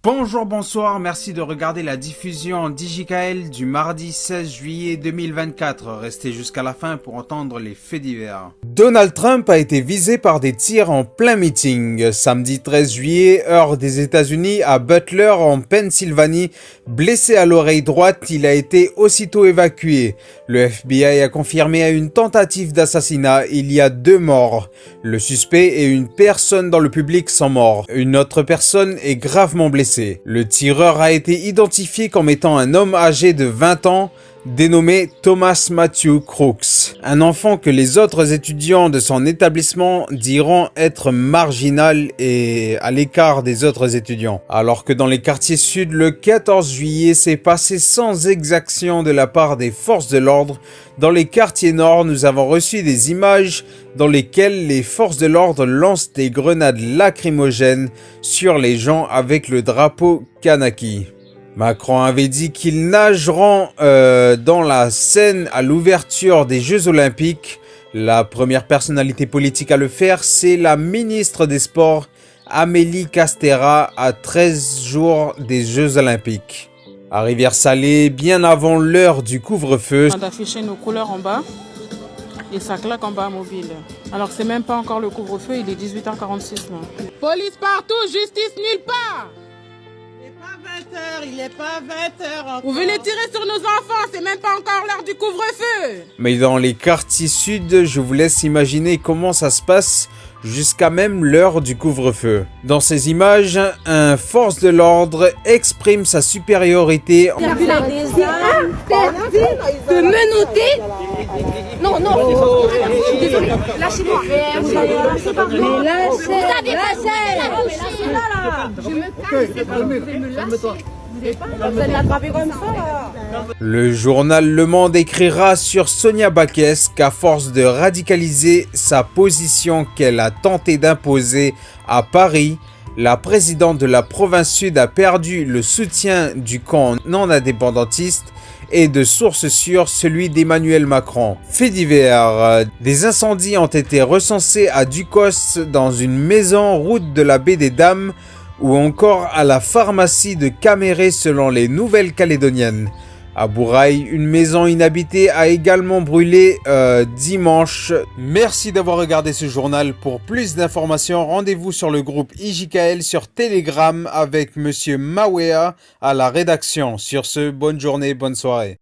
Bonjour, bonsoir, merci de regarder la diffusion DJKL du mardi 16 juillet 2024. Restez jusqu'à la fin pour entendre les faits divers. Donald Trump a été visé par des tirs en plein meeting. Samedi 13 juillet, heure des États-Unis, à Butler, en Pennsylvanie. Blessé à l'oreille droite, il a été aussitôt évacué. Le FBI a confirmé à une tentative d'assassinat, il y a 2 morts. Le suspect et une personne dans le public sont morts. Une autre personne est gravement blessée. Le tireur a été identifié comme étant un homme âgé de 20 ans, dénommé Thomas Matthew Crooks, un enfant que les autres étudiants de son établissement diront être marginal et à l'écart des autres étudiants. Alors que dans les quartiers sud, le 14 juillet s'est passé sans exaction de la part des forces de l'ordre, dans les quartiers nord, nous avons reçu des images dans lesquelles les forces de l'ordre lancent des grenades lacrymogènes sur les gens avec le drapeau Kanaki. Macron avait dit qu'ils nageront dans la Seine à l'ouverture des Jeux Olympiques. La première personnalité politique à le faire, c'est la ministre des Sports, Amélie Castera, à 13 jours des Jeux Olympiques. À Rivière-Salée, bien avant l'heure du couvre-feu. On a affiché nos couleurs en bas et ça claque en bas à mobile. Alors c'est même pas encore le couvre-feu, il est 18h46 là. Police partout, justice nulle part. Il est pas 20h. Vous venez tirer sur nos enfants, c'est même pas encore l'heure du couvre-feu. Mais dans les quartiers sud, je vous laisse imaginer comment ça se passe jusqu'à même l'heure du couvre-feu. Dans ces images, un force de l'ordre exprime sa supériorité. C'est interdit de menotter. Non, je suis désolée. Lâchez-moi. Vous allez lâcher par là. Vous avez lâché. Je me casse. Vous pouvez me lâcher. Vous allez l'attraper comme ça là. Le journal Le Monde écrira sur Sonia Backes qu'à force de radicaliser sa position qu'elle a tenté d'imposer à Paris, la présidente de la province sud a perdu le soutien du camp non indépendantiste et de sources sûres celui d'Emmanuel Macron. Fait divers, des incendies ont été recensés à Ducos dans une maison route de la baie des Dames ou encore à la pharmacie de Caméré selon les Nouvelles-Calédoniennes. À Bourail, une maison inhabitée a également brûlé dimanche. Merci d'avoir regardé ce journal. Pour plus d'informations, rendez-vous sur le groupe IJKL sur Telegram avec Monsieur Mawea à la rédaction. Sur ce, bonne journée, bonne soirée.